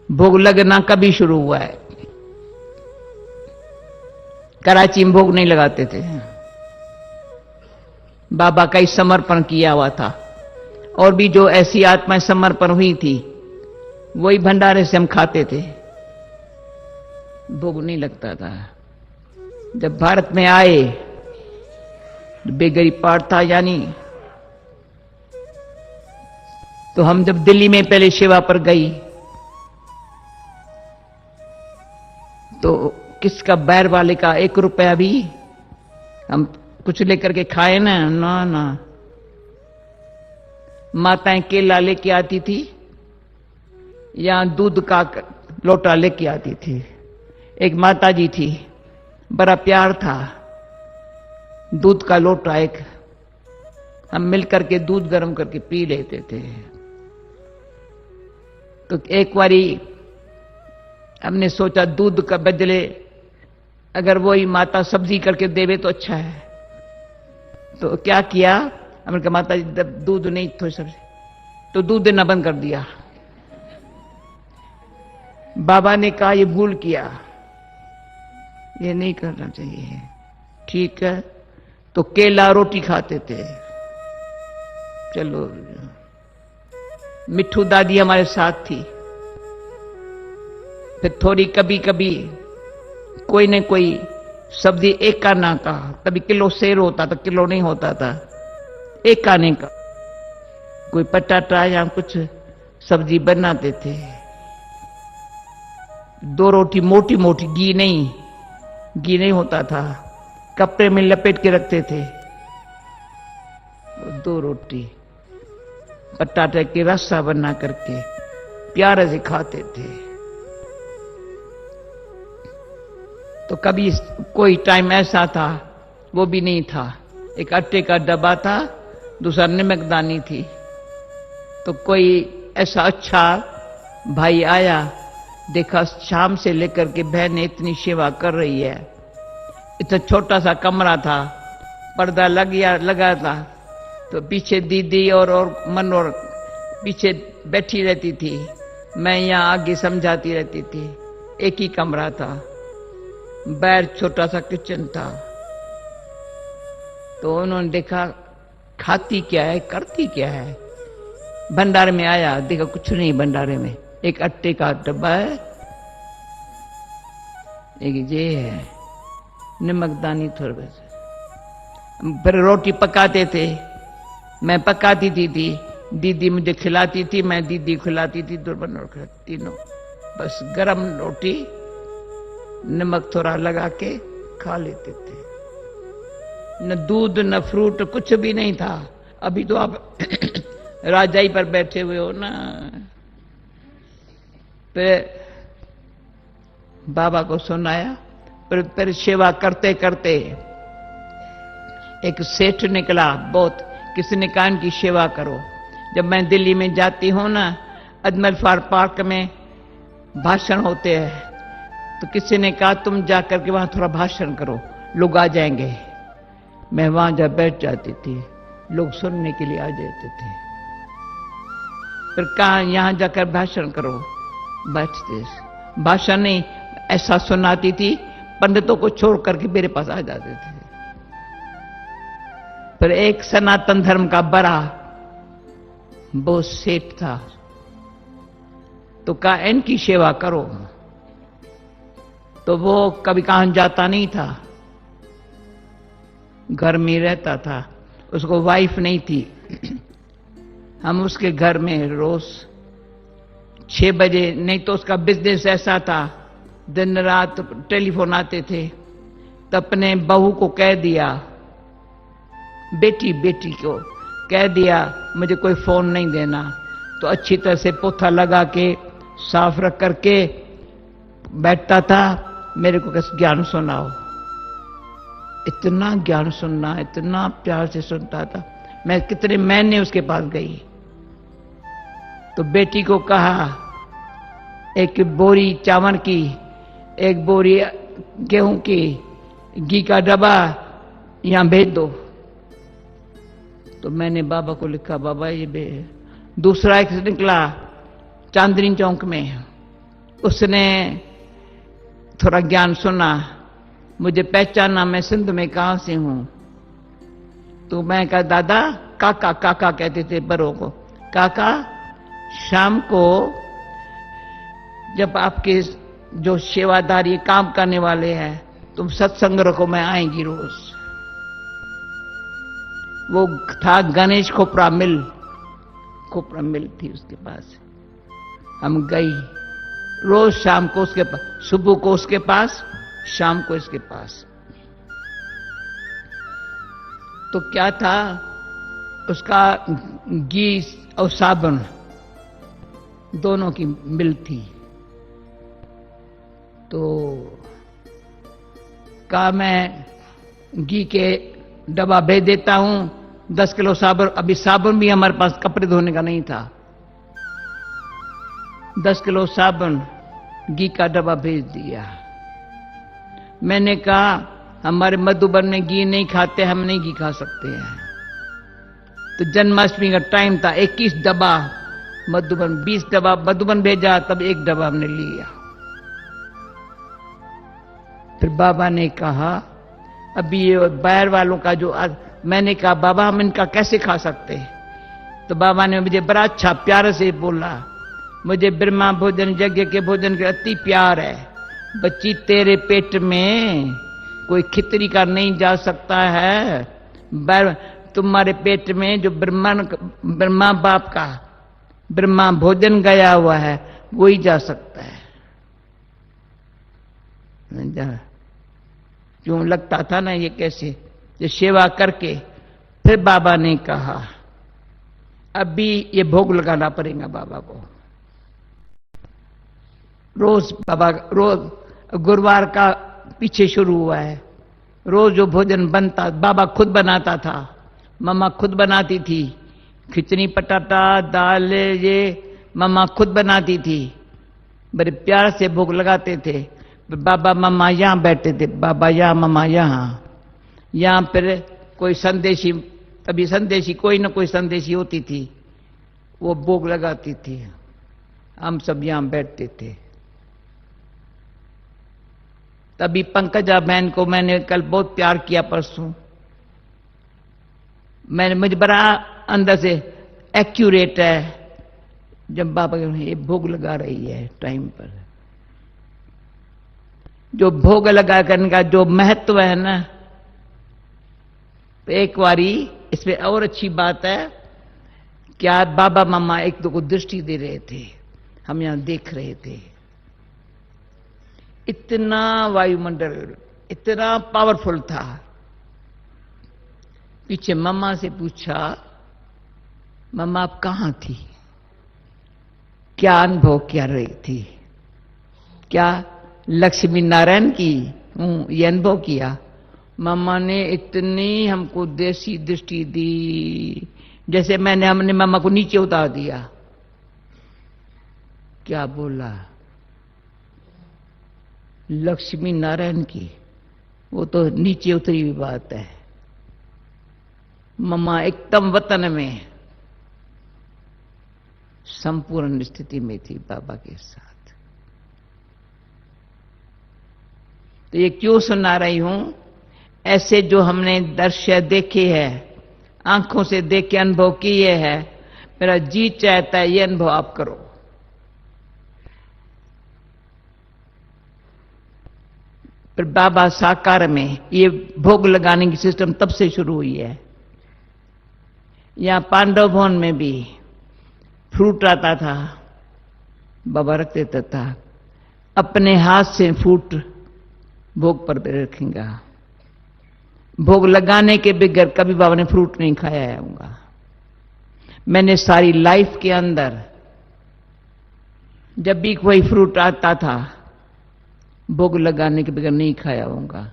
भोग लगना कभी शुरू हुआ है। कराची में भोग नहीं लगाते थे। बाबा का ही समर्पण किया हुआ था, और भी जो ऐसी आत्माएं समर्पण हुई थी वही भंडारे से हम खाते थे। भोग नहीं लगता था। जब भारत में आए बेगरी पाठ था, यानी तो हम जब दिल्ली में पहले सेवा पर गई तो किसका बैर वाले का 1 रुपया भी हम कुछ लेकर के खाए ना, ना ना। माताएं केला लेके आती थी या दूध का लोटा लेके आती थी। एक माता जी थी, बड़ा प्यार था, दूध का लोटा एक, हम मिलकर के दूध गर्म करके पी लेते थे। तो एक बारी हमने सोचा दूध का बदले अगर वही माता सब्जी करके देवे तो अच्छा है। तो क्या किया, हमने कहा माता जी दूध नहीं थोड़ी सब्जी, तो दूध देना बंद कर दिया। बाबा ने कहा ये भूल किया, ये नहीं करना चाहिए। ठीक है, तो केला रोटी खाते थे। चलो, मिठू दादी हमारे साथ थी। फिर थोड़ी कभी कभी कोई न कोई सब्जी एक आने का, कभी किलो सेर होता था, किलो नहीं होता था, एक आने का कोई पटाटा या कुछ सब्जी बनाते थे। 2 रोटी मोटी मोटी, घी नहीं होता था, कपड़े में लपेट के रखते थे। 2 रोटी पटाटे की रस्सा बना करके प्यारे से खाते थे। तो कभी कोई टाइम ऐसा था, वो भी नहीं था, एक आटे का डब्बा था, दूसरा नमकदानी थी। तो कोई ऐसा अच्छा भाई आया, देखा शाम से लेकर के बहन इतनी सेवा कर रही है। इतना छोटा सा कमरा था, पर्दा लगा था, तो पीछे दीदी और मनोर पीछे बैठी रहती थी, मैं यहाँ आगे समझाती रहती थी। एक ही कमरा था, बाहर छोटा सा किचन था। तो उन्होंने देखा खाती क्या है, करती क्या है। भंडारे में आया, देखा कुछ नहीं भंडारे में, एक आटे का डब्बा है, एक ये है नमकदानी थोड़ा सा। फिर रोटी पकाते थे, मैं पकाती थी, दीदी मुझे खिलाती थी, मैं दीदी खिलाती थी, तीनों बस गरम रोटी नमक थोड़ा लगा के खा लेते थे। न दूध न फ्रूट, कुछ भी नहीं था। अभी तो आप राजाई पर बैठे हुए हो ना। फिर बाबा को सुनाया, फिर सेवा करते करते एक सेठ निकला, बहुत किसी कहा इनकी सेवा करो। जब मैं दिल्ली में जाती हूं ना, अजमल फार पार्क में भाषण होते हैं, तो किसी ने कहा तुम जाकर के वहां थोड़ा भाषण करो, लोग आ जाएंगे। मैं वहां जा बैठ जाती थी, लोग सुनने के लिए आ जाते थे। फिर कहा यहां जाकर भाषण करो, बैठते। भाषण नहीं, ऐसा सुनाती थी, पंडितों को छोड़ करके मेरे पास आ जाते थे। फिर एक सनातन धर्म का बड़ा वो सेठ था, तो कहा इनकी सेवा करो। तो वो कभी कहां जाता नहीं था, घर में रहता था, उसको वाइफ नहीं थी। हम उसके घर में रोज 6 बजे, नहीं तो उसका बिजनेस ऐसा था, दिन रात टेलीफोन आते थे। तो अपने बहू को कह दिया, बेटी को कह दिया मुझे कोई फोन नहीं देना। तो अच्छी तरह से पोथा लगा के साफ रख करके बैठता था, मेरे को कैसे ज्ञान सुनाओ। इतना ज्ञान सुनना, इतना प्यार से सुनता था। मैं कितने महीने उसके पास गई। तो बेटी को कहा एक बोरी चावल की, एक बोरी गेहूं की, घी का डब्बा यहां भेज दो। तो मैंने बाबा को लिखा, बाबा ये दूसरा एक निकला चांदनी चौक में, उसने थोड़ा ज्ञान सुना, मुझे पहचाना मैं सिंध में कहां से हूं। तो मैं कहा दादा, काका काका कहते थे बड़ों को, काका शाम को जब आपके जो सेवादारी काम करने वाले हैं तुम सत्संग रखो, मैं आएंगी रोज। वो था गणेश खोपरा मिल, खोपरा मिल थी उसके पास। हम गई रोज शाम को उसके पास, सुबह को उसके पास, शाम को इसके पास। तो क्या था, उसका घी और साबुन दोनों की मिल थी। तो कहा मैं घी के डब्बा भेज देता हूं, 10 किलो साबुन। अभी साबुन भी हमारे पास कपड़े धोने का नहीं था। 10 किलो साबुन, घी का डब्बा भेज दिया। मैंने कहा हमारे मधुबन में घी नहीं खाते, हम नहीं घी खा सकते हैं। तो जन्माष्टमी का टाइम था, 21 डब्बा मधुबन, 20 डब्बा मधुबन भेजा, तब 1 डब्बा हमने लिया। फिर बाबा ने कहा अभी ये बाहर वालों का जो मैंने कहा बाबा हम इनका कैसे खा सकते हैं? तो बाबा ने मुझे बड़ा अच्छा प्यार से बोला, मुझे ब्रह्मा भोजन यज्ञ के भोजन के अति प्यार है। बच्ची तेरे पेट में कोई खिचड़ी का नहीं जा सकता है, तुम्हारे पेट में जो ब्रह्मा बाप का ब्रह्मा भोजन गया हुआ है वही जा सकता है। क्यों लगता था ना ये कैसे, ये सेवा करके। फिर बाबा ने कहा अभी ये भोग लगाना पड़ेगा बाबा को। रोज बाबा, रोज गुरुवार का पीछे शुरू हुआ है, रोज जो भोजन बनता बाबा खुद बनाता था, मम्मा खुद बनाती थी। खिचड़ी पटाटा दाल ये मम्मा खुद बनाती थी, बड़े प्यार से भोग लगाते थे। बाबा मम्मा यहां बैठते थे, बाबा यहां मम्मा यहां फिर कोई संदेशी, कभी संदेशी कोई ना कोई संदेशी होती थी, वो भोग लगाती थी, हम सब यहां बैठते थे। तभी पंकजा बहन को मैंने कल बहुत प्यार किया, परसों मैंने, मुझे बड़ा अंदर से एक्यूरेट है जब बाबा ये भोग लगा रही है टाइम पर। जो भोग लगा करने का जो महत्व है ना, तो एक बारी इसमें और अच्छी बात है, क्या बाबा मम्मा एक दो को दृष्टि दे रहे थे, हम यहां देख रहे थे। इतना वायुमंडल इतना पावरफुल था। पीछे मम्मा से पूछा, मम्मा आप कहां थी, क्या अनुभव क्या रही थी, क्या लक्ष्मी नारायण की ये अनुभव किया? मम्मा ने इतनी हमको देसी दृष्टि दी जैसे हमने मम्मा को नीचे उतार दिया। क्या बोला? लक्ष्मी नारायण की, वो तो नीचे उतरी हुई बात है। मम्मा एकदम वतन में संपूर्ण स्थिति में थी बाबा के साथ। तो ये क्यों सुना रही हूं? ऐसे जो हमने दृश्य देखे हैं, आंखों से देख के अनुभव किए हैं, मेरा जी चाहता है ये अनुभव आप करो। फिर बाबा साकार में ये भोग लगाने की सिस्टम तब से शुरू हुई है। यहां पांडव भवन में भी फ्रूट आता था, बाबा रख देता था, अपने हाथ से फ्रूट भोग पर रखेंगे। भोग लगाने के बगैर कभी बाबा ने फ्रूट नहीं खाया होगा। मैंने सारी लाइफ के अंदर जब भी कोई फ्रूट आता था भोग लगाने के बगैर नहीं खाया होगा।